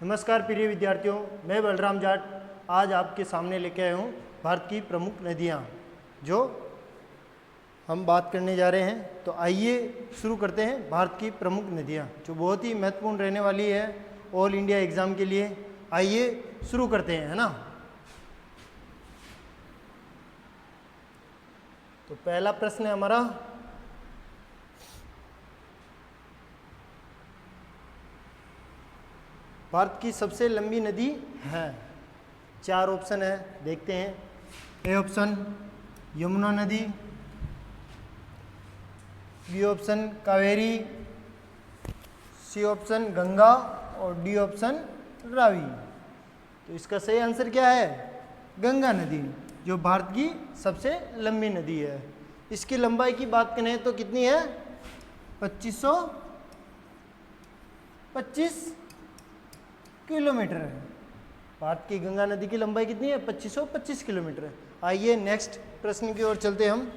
नमस्कार प्रिय विद्यार्थियों, मैं बलराम जाट आज आपके सामने लेके आया हूँ भारत की प्रमुख नदियाँ जो हम बात करने जा रहे हैं। तो आइए शुरू करते हैं भारत की प्रमुख नदियाँ जो बहुत ही महत्वपूर्ण रहने वाली है ऑल इंडिया एग्ज़ाम के लिए। आइए शुरू करते हैं, है ना। तो पहला प्रश्न है हमारा, भारत की सबसे लंबी नदी है। 4 ऑप्शन है, देखते हैं। ए ऑप्शन यमुना नदी, B option Kaveri, C option Ganga और डी ऑप्शन रावी। तो इसका सही आंसर क्या है? गंगा नदी, जो भारत की सबसे लंबी नदी है। इसकी लंबाई की बात करें तो कितनी है? 2525 किलोमीटर है। भारत की गंगा नदी की लंबाई कितनी है? 2525 किलोमीटर है। आइए नेक्स्ट प्रश्न की ओर चलते हम।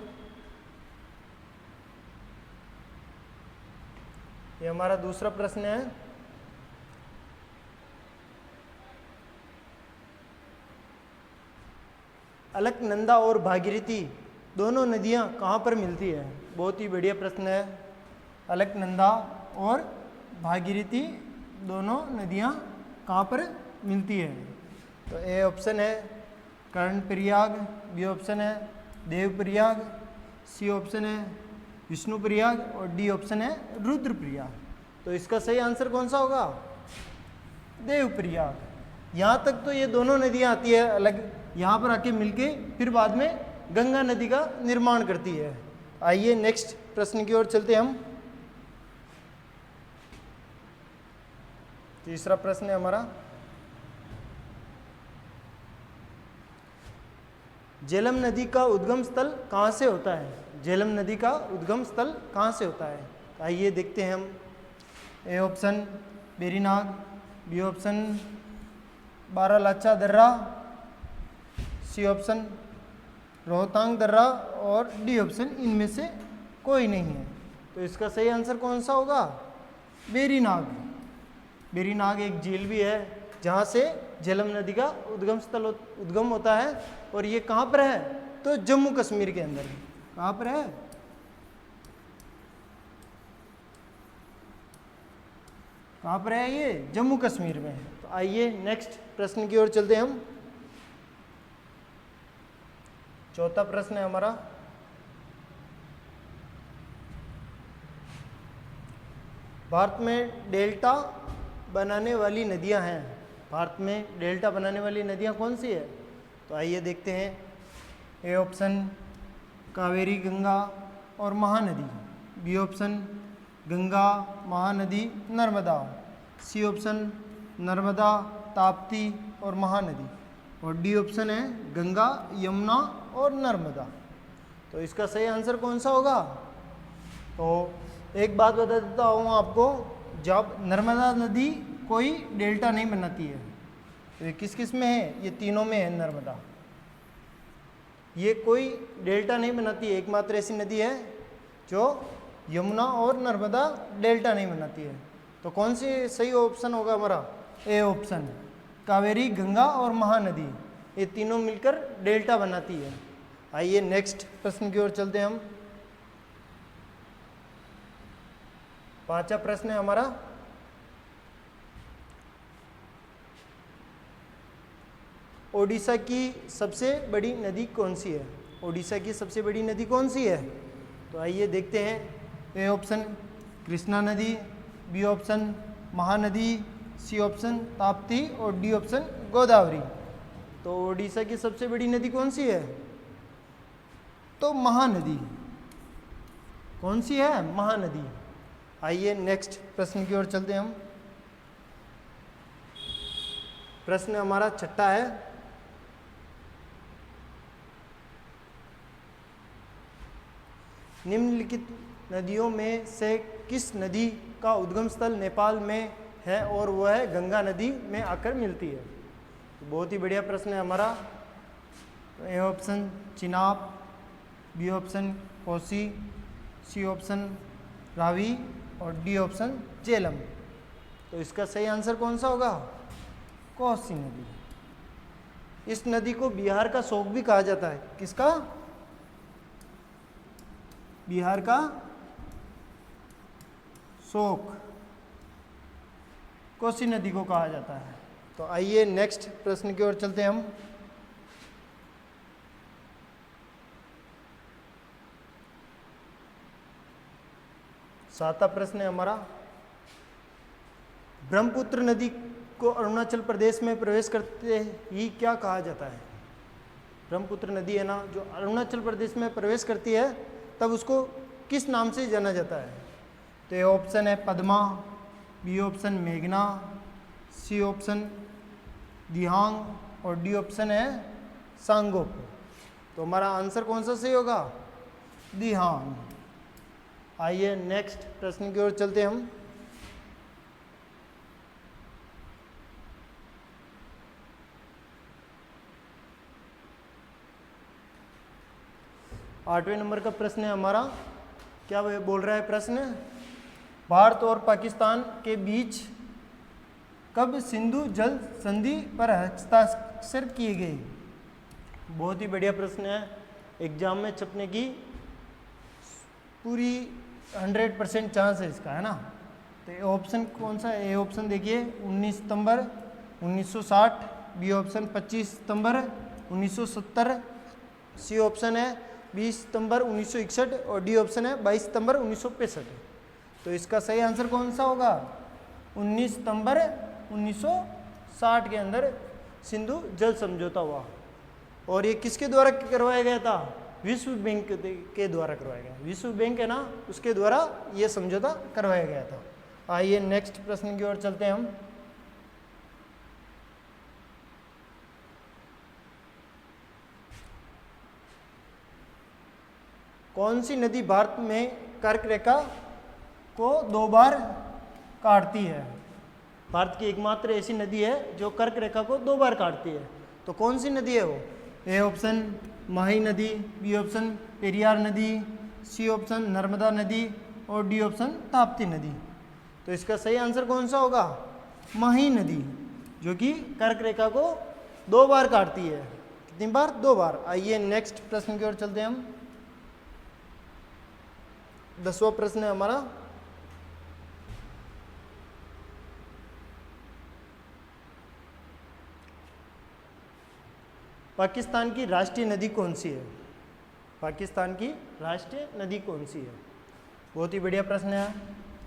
ये हमारा दूसरा प्रश्न है। अलकनंदा और भागीरथी दोनों नदियां कहाँ पर मिलती है? बहुत ही बढ़िया प्रश्न है। अलकनंदा और भागीरथी दोनों नदियां कहाँ पर मिलती है? तो ए ऑप्शन है कर्णप्रयाग, बी ऑप्शन है देवप्रयाग, सी ऑप्शन है विष्णुप्रयाग और डी ऑप्शन है रुद्रप्रयाग। तो इसका सही आंसर कौन सा होगा? देवप्रयाग। यहाँ तक तो ये दोनों नदियाँ आती है अलग, यहाँ पर आके मिलके फिर बाद में गंगा नदी का निर्माण करती है। आइए नेक्स्ट प्रश्न की ओर चलते हम। तीसरा प्रश्न है हमारा, झेलम नदी का उद्गम स्थल कहाँ से होता है? झेलम नदी का उद्गम स्थल कहाँ से होता है? आइए देखते हैं हम। A option Verinag, B option Baralacha दर्रा, सी ऑप्शन रोहतांग दर्रा और डी ऑप्शन इनमें से कोई नहीं है। तो इसका सही आंसर कौन सा होगा? वेरीनाग। वेरीनाग एक झील भी है जहाँ से झेलम नदी का उद्गम होता है। और ये कहाँ पर है? तो जम्मू कश्मीर के अंदर है। कहाँ पर है? कहाँ पर है ये? जम्मू कश्मीर में है। तो आइए नेक्स्ट प्रश्न की ओर चलते हैं हम। चौथा प्रश्न है हमारा, भारत में डेल्टा बनाने वाली नदियां हैं। भारत में डेल्टा बनाने वाली नदियां कौन सी है? तो आइए देखते हैं। ए ऑप्शन कावेरी, गंगा और Mahanadi, B option Ganga, Mahanadi, Narmada, C option Narmada, Tapti और महानदी और डी ऑप्शन है गंगा, यमुना और नर्मदा। तो इसका सही आंसर कौन सा होगा? तो एक बात बता देता हूँ आपको, जब नर्मदा नदी कोई डेल्टा नहीं बनाती है। तो ये किस किस में है? ये तीनों में है नर्मदा। ये कोई डेल्टा नहीं बनाती है, एकमात्र ऐसी नदी है जो यमुना और नर्मदा डेल्टा नहीं बनाती है। तो कौन सी सही ऑप्शन होगा हमारा? ए ऑप्शन कावेरी, गंगा और महानदी, ये तीनों मिलकर डेल्टा बनाती है। आइए नेक्स्ट प्रश्न की ओर चलते हैं हम। पांचवा प्रश्न है हमारा, ओडिशा की सबसे बड़ी नदी कौन सी है? ओडिशा की सबसे बड़ी नदी कौन सी है? तो आइए देखते हैं। ए ऑप्शन कृष्णा नदी, B option Mahanadi, C option Tapti और डी ऑप्शन गोदावरी। तो ओडिशा की सबसे बड़ी नदी कौन सी है? तो महानदी। कौन सी है? महानदी। आइए नेक्स्ट प्रश्न की ओर चलते हैं हम। प्रश्न हमारा छठा है, निम्नलिखित नदियों में से किस नदी का उद्गम स्थल नेपाल में है और वह है गंगा नदी में आकर मिलती है? तो बहुत ही बढ़िया प्रश्न है हमारा। A option Chenab, B option Kosi, C option Ravi और डी ऑप्शन झेलम। तो इसका सही आंसर कौन सा होगा? कोसी नदी। इस नदी को बिहार का शोक भी कहा जाता है। किसका? बिहार का शोक कोसी नदी को कहा जाता है। तो आइए नेक्स्ट प्रश्न की ओर चलते हैं हम। सातवां प्रश्न है हमारा, ब्रह्मपुत्र नदी को अरुणाचल प्रदेश में प्रवेश करते ही क्या कहा जाता है? ब्रह्मपुत्र नदी है ना, जो अरुणाचल प्रदेश में प्रवेश करती है तब उसको किस नाम से जाना जाता है? तो ये ऑप्शन है पद्मा, बी ऑप्शन मेघना, सी ऑप्शन दिहांग और डी ऑप्शन है सांगोप। तो हमारा आंसर कौन सा सही होगा? दिहांग। आइए नेक्स्ट प्रश्न की ओर चलते हैं हम। आठवें नंबर का प्रश्न है हमारा, क्या बोल रहा है प्रश्न? भारत और पाकिस्तान के बीच कब सिंधु जल संधि पर हस्ताक्षर किए गए? बहुत ही बढ़िया प्रश्न है, एग्जाम में छपने की पूरी 100% चांस है इसका, है ना। तो ऑप्शन कौन सा है? ए ऑप्शन देखिए 19 सितंबर 1960, बी ऑप्शन 25 सितंबर 1970, सी ऑप्शन है 20 सितंबर 1961 और डी ऑप्शन है 22 सितंबर 1965। तो इसका सही आंसर कौन सा होगा? 19 सितंबर 1960 के अंदर सिंधु जल समझौता हुआ। और ये किसके द्वारा करवाया गया था? विश्व बैंक के द्वारा करवाया गया। विश्व बैंक है ना, उसके द्वारा ये समझौता करवाया गया था। आइए नेक्स्ट प्रश्न की ओर चलते हैं हम। कौन सी नदी भारत में कर्क रेखा को 2 बार काटती है? भारत की एकमात्र ऐसी नदी है जो कर्क रेखा को 2 बार काटती है। तो कौन सी नदी है वो? ए ऑप्शन माही नदी, बी ऑप्शन पेरियार नदी, सी ऑप्शन नर्मदा नदी और डी ऑप्शन ताप्ती नदी। तो इसका सही आंसर कौन सा होगा? माही नदी, जो कि कर्क रेखा को 2 बार काटती है। कितनी बार? 2 बार। आइए नेक्स्ट प्रश्न की ओर चलते हैं हम। 10वां प्रश्न है हमारा, पाकिस्तान की राष्ट्रीय नदी कौन सी है? पाकिस्तान की राष्ट्रीय नदी कौन सी है? बहुत ही बढ़िया प्रश्न है।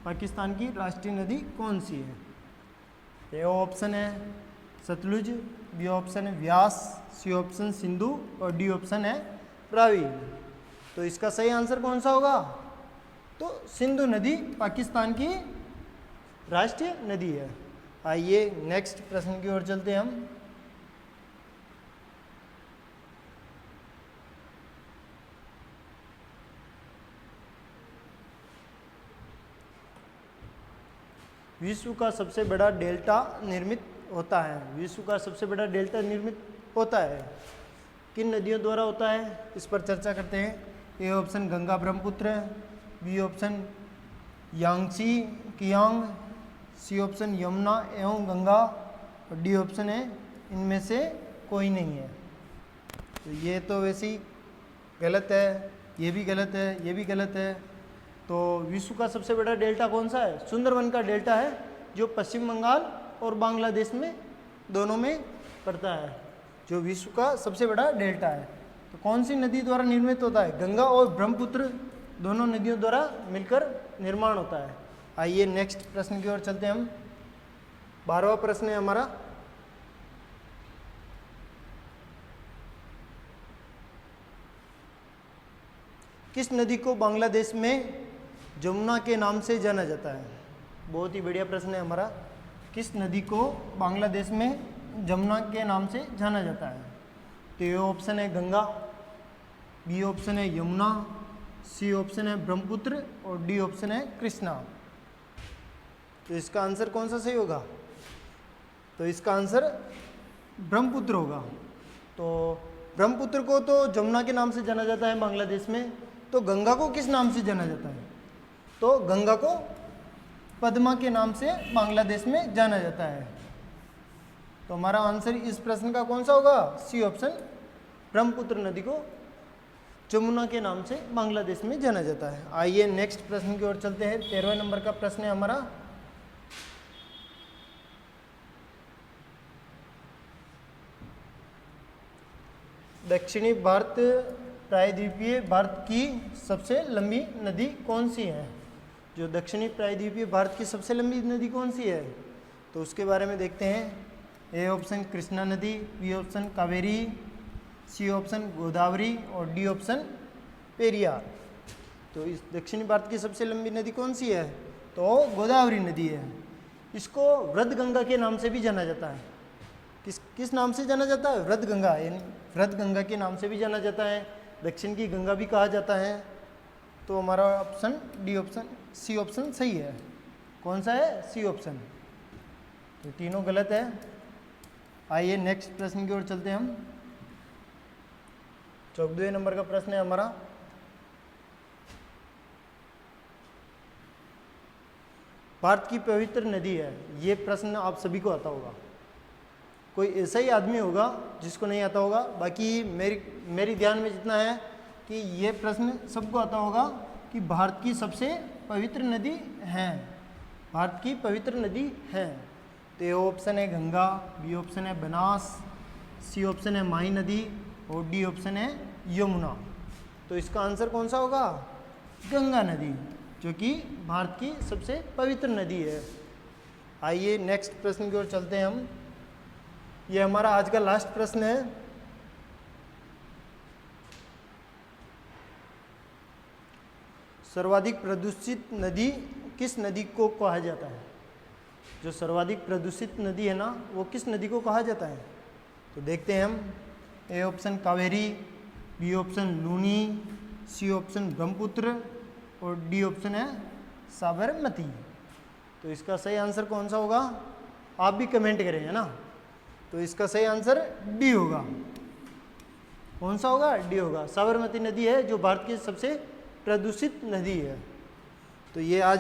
पाकिस्तान की राष्ट्रीय नदी कौन सी है? ए ऑप्शन है सतलुज, बी ऑप्शन है व्यास, सी ऑप्शन सिंधु और डी ऑप्शन है रावी। तो इसका सही आंसर कौन सा होगा? तो सिंधु नदी पाकिस्तान की राष्ट्रीय नदी है। आइए नेक्स्ट प्रश्न की ओर चलते हैं हम। विश्व का सबसे बड़ा डेल्टा निर्मित होता है। विश्व का सबसे बड़ा डेल्टा निर्मित होता है किन नदियों द्वारा होता है? इस पर चर्चा करते हैं। A option Ganga Brahmaputra, B option Yangtze Kiang, C option Yamuna एवं गंगा और डी ऑप्शन है इनमें से कोई नहीं है। तो ये तो वैसे ही गलत है, ये भी गलत है, ये भी गलत है। तो विश्व का सबसे बड़ा डेल्टा कौन सा है? सुंदरवन का डेल्टा है, जो पश्चिम बंगाल और बांग्लादेश में दोनों में पड़ता है, जो विश्व का सबसे बड़ा डेल्टा है। तो कौन सी नदी द्वारा निर्मित होता है? गंगा और ब्रह्मपुत्र दोनों नदियों द्वारा मिलकर निर्माण होता है। आइए नेक्स्ट प्रश्न की ओर चलते हैं हम। 12वां प्रश्न है हमारा, किस नदी को बांग्लादेश में जमुना के नाम से जाना जाता है? बहुत ही बढ़िया प्रश्न है हमारा। किस नदी को बांग्लादेश में जमुना के नाम से जाना जाता है? तो ये ऑप्शन है गंगा, बी ऑप्शन है यमुना, सी ऑप्शन है ब्रह्मपुत्र और डी ऑप्शन है कृष्णा। तो इसका आंसर कौन सा सही होगा? तो इसका आंसर ब्रह्मपुत्र होगा। तो ब्रह्मपुत्र को तो जमुना के नाम से जाना जाता है बांग्लादेश में, तो गंगा को किस नाम से जाना जाता है? तो गंगा को पद्मा के नाम से बांग्लादेश में जाना जाता है। तो हमारा आंसर इस प्रश्न का कौन सा होगा? सी ऑप्शन, ब्रह्मपुत्र नदी को जमुना के नाम से बांग्लादेश में जाना जाता है। आइए नेक्स्ट प्रश्न की ओर चलते हैं। 13वें नंबर का प्रश्न है हमारा, दक्षिणी भारत प्रायद्वीपीय भारत की सबसे लंबी नदी कौन सी है? जो दक्षिणी प्रायद्वीपीय भारत की सबसे लंबी नदी कौन सी है, तो उसके बारे में देखते हैं। ए ऑप्शन कृष्णा नदी, B option Kaveri, C option Godavari और डी ऑप्शन पेरियार। तो इस दक्षिणी भारत की सबसे लंबी नदी कौन सी है? तो गोदावरी नदी है। इसको वृद्धगंगा के नाम से भी जाना जाता है। किस नाम से जाना जाता है? वृद्धगंगा, यानी वृद्धगंगा के नाम से भी जाना जाता है, दक्षिण की गंगा भी कहा जाता है। तो हमारा option D option, C option सही है। कौन सा है? C option. तो तीनों गलत है। आइए नेक्स्ट प्रश्न की ओर चलते हैं हम। 14वें नंबर का प्रश्न है हमारा, भारत की पवित्र नदी है। ये प्रश्न आप सभी को आता होगा, कोई ऐसा ही आदमी होगा जिसको नहीं आता होगा। बाकी मेरी ध्यान में जितना है कि ये प्रश्न सबको आता होगा कि भारत की सबसे पवित्र नदी है, भारत की पवित्र नदी है। तो ए ऑप्शन है गंगा, बी ऑप्शन है बनास, सी ऑप्शन है माही नदी और डी ऑप्शन है यमुना। तो इसका आंसर कौन सा होगा? गंगा नदी, जो कि भारत की सबसे पवित्र नदी है। आइए नेक्स्ट प्रश्न की ओर चलते हैं हम। ये हमारा आज का लास्ट प्रश्न है। सर्वाधिक प्रदूषित नदी किस नदी को कहा जाता है? जो सर्वाधिक प्रदूषित नदी है ना, वो किस नदी को कहा जाता है? तो देखते हैं हम। A option Kaveri, B option Luni, C option Brahmaputra और डी ऑप्शन है साबरमती। तो इसका सही आंसर कौन सा होगा? आप भी कमेंट करें, है ना। तो इसका सही आंसर डी होगा। कौन सा होगा? डी होगा। साबरमती नदी है जो भारत की सबसे प्रदूषित नदी है। तो ये आज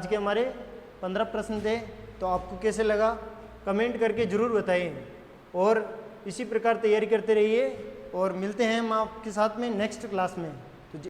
के हमारे 15 प्रश्न थे। तो आपको कैसे लगा कमेंट करके ज़रूर बताइए, और इसी प्रकार तैयारी करते रहिए। और मिलते हैं हम आपके साथ में नेक्स्ट क्लास में।